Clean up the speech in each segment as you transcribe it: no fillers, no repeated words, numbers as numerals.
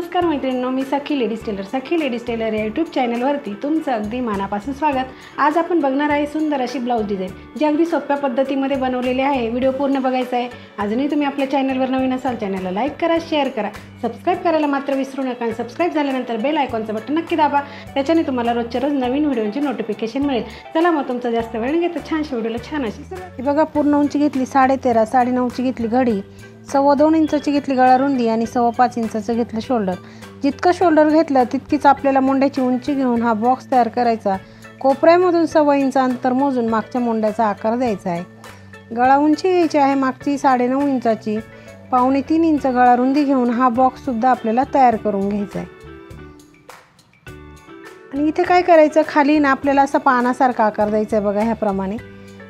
नमस्कार मैत्रिणींनो, मी सखी ladies tailor या यूट्यूब चॅनलवरती तुमचं अगदी मनापासून स्वागत। आज आपण बघणार आहे सुंदर अशी ब्लाउज डिझाइन जी अगदी सोप्या पद्धतीमध्ये बनवलेली आहे। व्हिडिओ पूर्ण बघायचा आहे। अजूनही तुम्ही आपल्या चॅनलवर नवीन असाल चॅनलला लाईक करा, शेअर करा, सबस्क्राइब करायला मात्र विसरू नका। आणि सबस्क्राइब झाल्यानंतर बेल आयकॉनचं बटन नक्की दाबा, त्याच्याने तुम्हाला रोजच्या रोज नवीन व्हिडिओची नोटिफिकेशन मिळेल। चला मग तुमचा जास्त वेळ न घेता छानशी व्हिडिओला छान अशी सुरुवात। बघा, पूर्ण उंची घेतली 13.5, 9.5ची घेतली घडी, 2.25 इंचाची घेतली गळा रुंदी आणि 5.25 इंचाचं घेतलं शोल्डर। जितकं शोल्डर घेतलं तितकीच आपल्याला मोंड्याची उंची घेऊन हा बॉक्स तयार करायचा। कोपऱ्यामधून 1.25 इंच अंतर मोजून मागच्या मोंड्याचा आकार द्यायचा आहे। गळा उंची घ्यायची आहे मागची 9.5 इंचाची, 2.25 इंच गळा रुंदी घेऊन हा बॉक्स सुद्धा आपल्याला तयार करून घ्यायचा आहे। आणि इथे काय करायचं, खाली ना आपल्याला असा पानासारखा आकार द्यायचा आहे। बघा, ह्याप्रमाणे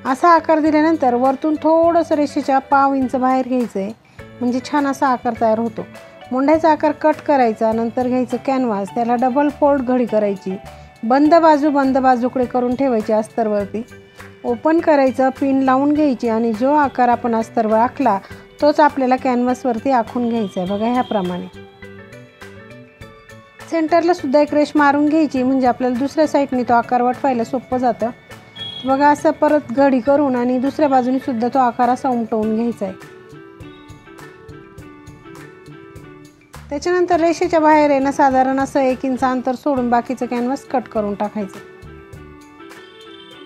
असा आकार दिल्यानंतर वरतून थोडंसं रेषेच्या 1/2 इंच बाहेर घ्यायचं आहे, म्हणजे छान असा आकार तयार होतो। मोंढ्याचा आकार कट करायचा, नंतर घ्यायचं कॅनव्हास, त्याला डबल फोल्ड घडी करायची, बंद बाजूकडे करून ठेवायची अस्तरवरती, ओपन करायचं, पिन लावून घ्यायची आणि जो आकार आपण अस्तरवर आखला तोच आपल्याला कॅनव्हासवरती आखून घ्यायचा आहे। बघा, ह्याप्रमाणे सेंटरला सुद्धा एक रेष मारून घ्यायची, म्हणजे आपल्याला दुसऱ्या साईडने तो आकार वटवायला सोपं जातं। बघा, असं परत घडी करून आणि दुसऱ्या बाजूने सुद्धा तो आकार असा उमटवून घ्यायचा आहे। त्याच्यानंतर रेषेच्या बाहेर आहे ना साधारण असं 1 इंच अंतर सोडून बाकीचं कॅनव्हास कट करून टाकायचं।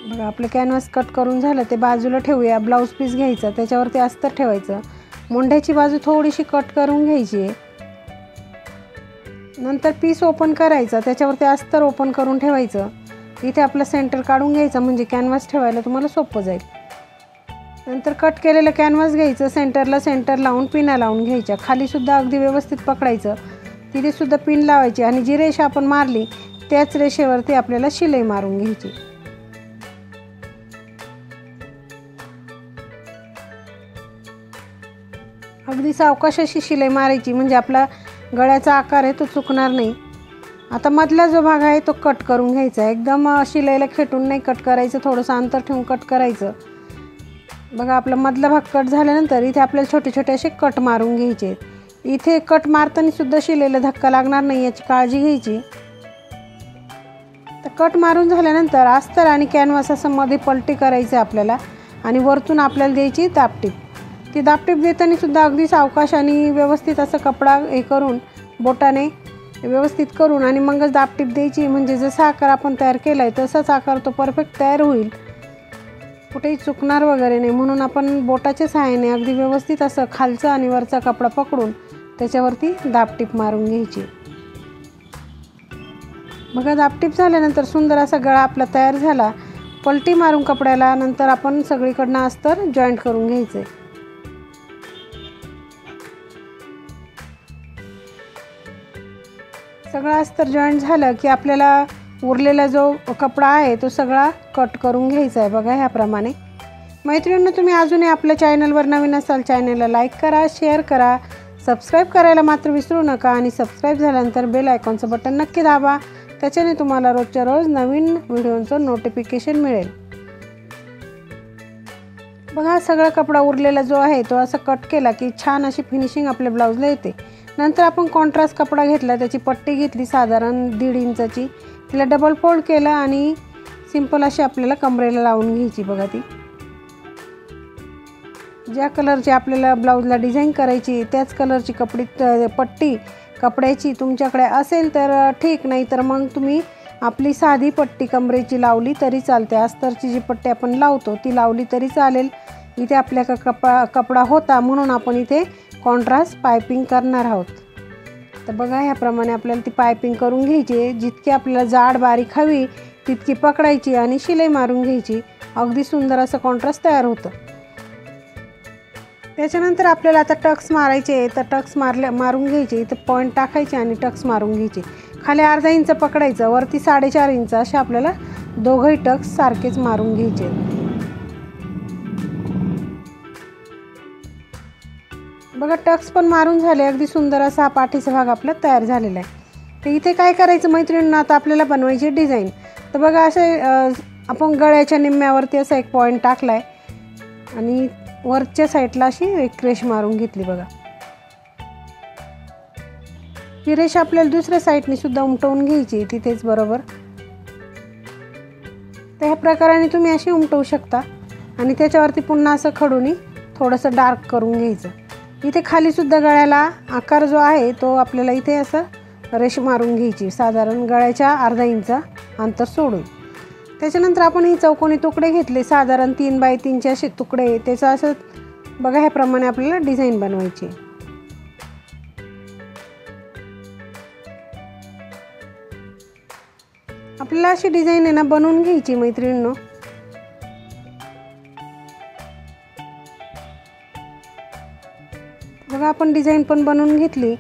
बघा, आपलं कॅनव्हास कट करून झालं, ते बाजूला ठेवूया। ब्लाऊज पीस घ्यायचं, त्याच्यावरती अस्तर ठेवायचं, मोंढ्याची बाजू थोडीशी कट करून घ्यायची, नंतर पीस ओपन करायचं, त्याच्यावरती अस्तर ओपन करून ठेवायचं। इथे आपलं सेंटर काढून घ्यायचं, म्हणजे कॅनव्हास ठेवायला तुम्हाला सोपं जाईल। नंतर कट केलेलं कॅनव्हास घ्यायचं, सेंटरला सेंटर लावून पिना लावून घ्यायच्या, खाली सुद्धा अगदी व्यवस्थित पकडायचं, तिथे सुद्धा पिन लावायची आणि जी रेषा आपण मारली त्याच रेषेवरती आपल्याला शिलाई मारून घ्यायची। अगदी सावकाश अशी शिलाई मारायची, म्हणजे आपला गळ्याचा आकार आहे तो चुकणार नाही। आता मधला जो भाग आहे तो कट करून घ्यायचा, एकदम शिलाईला खेटून नाही कट करायचं, थोडंसं अंतर ठेवून कट करायचं। बघा, आपला मधला भाग कट झाल्यानंतर इथे आपल्याला छोटे छोटे असे कट मारून घ्यायचे। इथे कट मारताना सुद्धा शिलाईला धक्का लागणार नाही याची काळजी घ्यायची। तर कट मारून झाल्यानंतर अस्तर आणि कॅनव्हास असं मध्ये पलटी करायचं आपल्याला, आणि वरतून आपल्याला द्यायची दाबटीप। ती दाबटीप देताना सुद्धा अगदी सावकाश आणि व्यवस्थित असं कपडा हे करून बोटाने व्यवस्थित करून आणि मगच दाबटीप द्यायची, म्हणजे जसा आकार आपण तयार केला आहे तसाच आकार तो परफेक्ट तयार होईल, कुठेही चुकणार वगैरे नाही। म्हणून आपण बोटाच्या सहाय्याने अगदी व्यवस्थित असं खालचा आणि वरचा कपडा पकडून त्याच्यावरती दाबटीप मारून घ्यायची। बघा, दाबटीप झाल्यानंतर सुंदर असा गळा आपला तयार झाला। पलटी मारून कपड्याला नंतर आपण सगळीकडनं अस्तर जॉईंट करून घ्यायचे। सगळा अस्तर जॉईंट झालं की आपल्याला उरलेला जो कपडा आहे तो सगळा कट करून घ्यायचा आहे। बघा, ह्याप्रमाणे मैत्रिणींनो, तुम्ही अजूनही आपल्या चॅनलवर नवीन असाल चॅनलला लाईक करा, शेअर करा, सबस्क्राईब करायला मात्र विसरू नका। आणि सबस्क्राईब झाल्यानंतर बेल आयकॉनचं बटन नक्की दाबा, त्याच्याने तुम्हाला रोजच्या रोज नवीन व्हिडिओचं नोटिफिकेशन मिळेल। बघा, सगळा कपडा उरलेला जो आहे तो असा कट केला की छान अशी फिनिशिंग आपल्या ब्लाऊजला येते। नंतर आपण कॉन्ट्रास्ट कपडा घेतला, त्याची पट्टी घेतली साधारण 1.5 इंचाची, तिला डबल फोल्ड केलं आणि सिंपल अशी आपल्याला कमरेला लावून घ्यायची। बघा, ती ज्या कलरची आपल्याला ब्लाऊजला डिझाईन करायची त्याच कलरची पट्टी कपड्याची तुमच्याकडे असेल तर ठीक, नाही तर मग तुम्ही आपली साधी पट्टी कमरेची लावली तरी चालते। अस्तरची जी पट्टी आपण लावतो ती लावली तरी चालेल। इथे आपल्या कपडा होता म्हणून आपण इथे कॉन्ट्रास्ट पायपिंग करणार आहोत। तर बघा, ह्याप्रमाणे आपल्याला ती पायपिंग करून घ्यायची, जितकी आपल्याला जाड बारीक हवी तितकी पकडायची आणि शिलाई मारून घ्यायची। अगदी सुंदर असं कॉन्ट्रास्ट तयार होतं। त्याच्यानंतर आपल्याला आता टक्स मारायचे, तर टक्स मारून घ्यायचे, इथे पॉईंट टाकायचे आणि टक्स मारून घ्यायचे। खाली अर्धा इंच पकडायचं, वरती 4.5 इंच असे आपल्याला दोघंही टक्स सारखेच मारून घ्यायचे। बघा, टक्स पण मारून झाले, अगदी सुंदर असा हा पाठीचा भाग आपला तयार झालेला आहे। तर इथे काय करायचं मैत्रिणींना, आता आपल्याला बनवायची डिझाईन। तर बघा, असे आपण गळ्याच्या निम्म्यावरती असा एक पॉईंट टाकला आहे आणि वरच्या साईडला अशी एक रेष मारून घेतली। बघा, ही रेष आपल्याला दुसऱ्या साईडने सुद्धा उमटवून घ्यायची तिथेच बरोबर। तर ह्या प्रकाराने तुम्ही अशी उमटवू शकता आणि त्याच्यावरती पुन्हा असं खडूनी थोडंसं डार्क करून घ्यायचं। इथे खाली सुद्धा गळ्याला आकार जो आहे तो आपल्याला इथे असं रेष मारून घ्यायची, साधारण गळ्याच्या अर्धा इंच अंतर सोडून। त्याच्यानंतर आपण ही चौकोनी तुकडे घेतले, साधारण 3 बाय 3चे असे तुकडे। त्याचं असं बघा ह्याप्रमाणे आपल्याला डिझाईन बनवायची। आपल्याला अशी डिझाईन आहे ना बनवून घ्यायची मैत्रिणींनो। बघा आपण डिझाईन पण बनवून घेतली।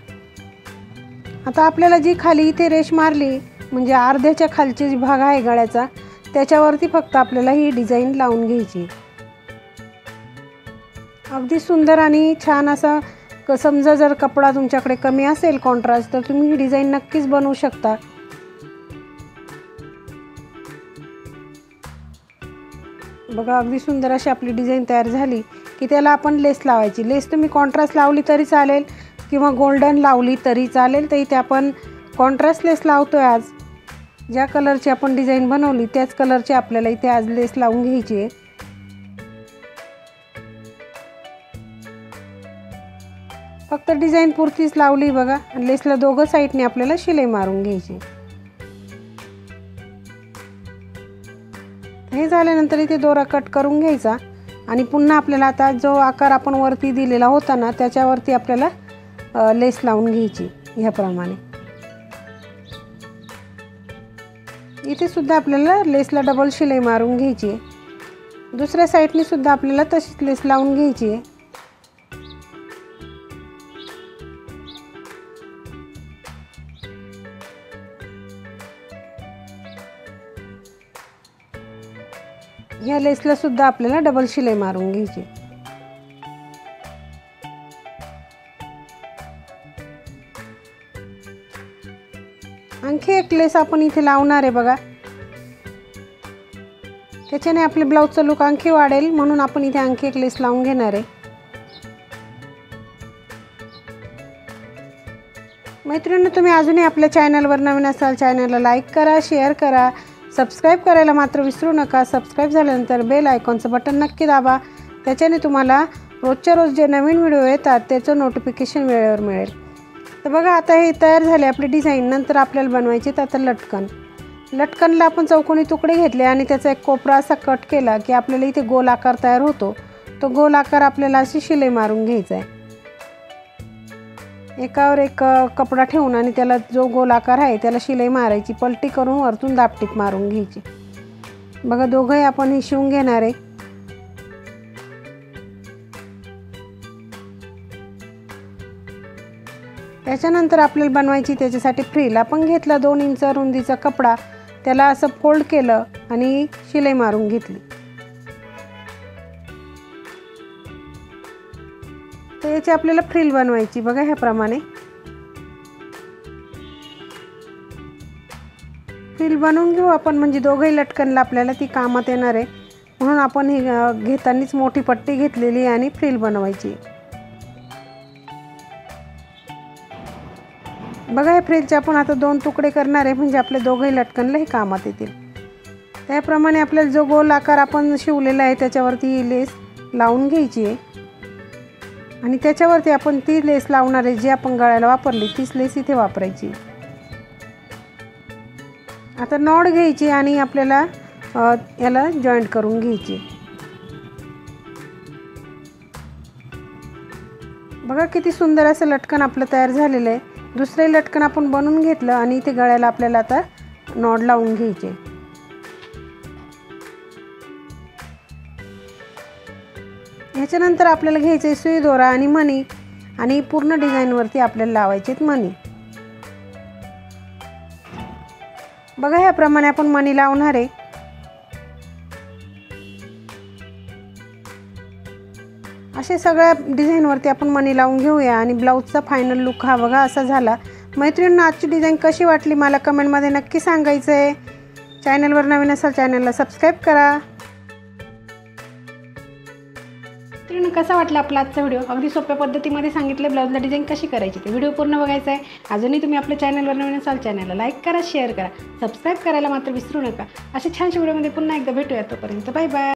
आता आपल्याला जी खाली इथे रेष मारली म्हणजे अर्ध्याच्या खालची जी भाग आहे गळ्याचा त्याच्यावरती फक्त आपल्याला ही डिझाईन लावून घ्यायची। अगदी सुंदर आणि छान असा, समजा जर कपडा तुमच्याकडे कमी असेल कॉन्ट्रास्ट तर तुम्ही ही डिझाईन नक्कीच बनवू शकता। बघा अगदी सुंदर अशी आपली डिझाईन तयार झाली की त्याला आपण लेस लावायची। लेस तुम्ही कॉन्ट्रास्ट लावली तरी चालेल किंवा गोल्डन लावली तरी चालेल। तर इथे आपण कॉन्ट्रास्ट लेस लावतोय आज। ज्या कलरची आपण डिझाईन बनवली त्याच कलरची आपल्याला इथे आज लेस लावून घ्यायची आहे। फक्त डिझाईन पुरतीच लावली बघा। लेसला दोघं साईडने आपल्याला शिलाई मारून घ्यायची। हे झाल्यानंतर इथे दोरा कट करून घ्यायचा आणि पुन्हा आपल्याला आता जो आकार आपण वरती दिलेला होता ना त्याच्यावरती आपल्याला लेस लावून घ्यायची ह्याप्रमाणे। इथे सुद्धा आपल्याला लेसला डबल शिलाई मारून घ्यायची आहे। दुसऱ्या साईडने सुद्धा आपल्याला तशीच लेस लावून घ्यायची आहे। ह्या लेसला सुद्धा आपल्याला डबल शिलाई मारून घ्यायची। आणखी एक लेस आपण इथे लावणार आहे बघा। त्याच्याने आपले ब्लाउजचा लुक आणखी वाढेल म्हणून आपण इथे आणखी एक लेस लावून घेणार आहे। मैत्रिणींनो, तुम्ही अजूनही आपल्या चॅनलवर नवीन असाल चॅनलला लाईक करा, शेअर करा, सबस्क्राईब करायला मात्र विसरू नका। सबस्क्राईब झाल्यानंतर बेल आयकॉनचं बटन नक्की दाबा, त्याच्याने तुम्हाला रोजच्या रोज जे नवीन व्हिडिओ येतात त्याचं नोटिफिकेशन वेळेवर मिळेल। तर बघा आता हे तयार झाले आपली डिझाईन। नंतर आपल्याला बनवायचे तर आता लटकन। लटकनला आपण चौकोनी तुकडे घेतले आणि त्याचा एक कोपरा असा कट केला की आपल्याला इथे गोल आकार तयार होतो। तो गोल आकार आपल्याला अशी शिलाई मारून घ्यायचा आहे। एकावर एक कपडा ठेवून आणि त्याला जो गोल आकार आहे त्याला शिलाई मारायची, पलटी करून वरतून दापटीप मारून घ्यायची। बघा दोघंही आपण हे शिवून घेणार आहे। त्याच्यानंतर आपल्याला बनवायची त्याच्यासाठी फ्रिल। आपण घेतला 2 इंच रुंदीचा कपडा, त्याला असं फोल्ड केलं आणि शिलाई मारून घेतली। तर याची आपल्याला फ्रिल बनवायची बघा ह्याप्रमाणे। फ्रिल बनवून घेऊ आपण म्हणजे दोघंही लटकनला आपल्याला ती कामात येणार आहे म्हणून आपण ही घेतानाच मोठी पट्टी घेतलेली आणि फ्रिल बनवायची। बघा या फ्रिलचे आपण आता 2 तुकडे करणार आहे म्हणजे आपल्या दोघंही लटकनला हे कामात येतील। त्याप्रमाणे आपल्याला जो गोल आकार आपण शिवलेला आहे त्याच्यावरती ही लेस लावून घ्यायची आहे आणि त्याच्यावरती आपण ती लेस लावणार आहे जी आपण गळ्याला वापरली तीच लेस इथे वापरायची। आता नॉट घ्यायची आणि आपल्याला याला जॉईंट करून घ्यायची। बघा किती सुंदर असं लटकन आपलं तयार झालेलं आहे। दुसरे लटकन आपण बनवून घेतलं आणि इथे गळ्याला आपल्याला आता नॉट लावून घ्यायचे। ह्याच्यानंतर आपल्याला घ्यायचे सुई दोरा आणि मणी आणि पूर्ण डिझाईनवरती आपल्याला लावायचे मणी। बघा ह्याप्रमाणे आपण मणी लावणार आहे। असे सगळ्या डिझाईनवरती आपण मणी लावून घेऊया आणि ब्लाऊजचा फायनल लुक हा बघा असा झाला। मैत्रिणींनो, आजची डिझाईन कशी वाटली मला कमेंटमध्ये नक्की सांगायचं आहे। चॅनलवर नवीन असाल चॅनलला सबस्क्राईब करा। कसा वाटला आपला आजचा व्हिडिओ? अगदी सोप्या पद्धतीमध्ये सांगितले ब्लाऊजला डिझाईन कशी करायची ते. व्हिडिओ पूर्ण बघायचा आहे. अजूनही तुम्ही आपल्या चॅनलवर नवीन असाल चॅनलला लाईक करा, शेअर करा, सबस्क्राईब करायला मात्र विसरू नका. अशा छानशा व्हिडिओमध्ये पुन्हा एकदा भेटूया. तोपर्यंत बाय बाय.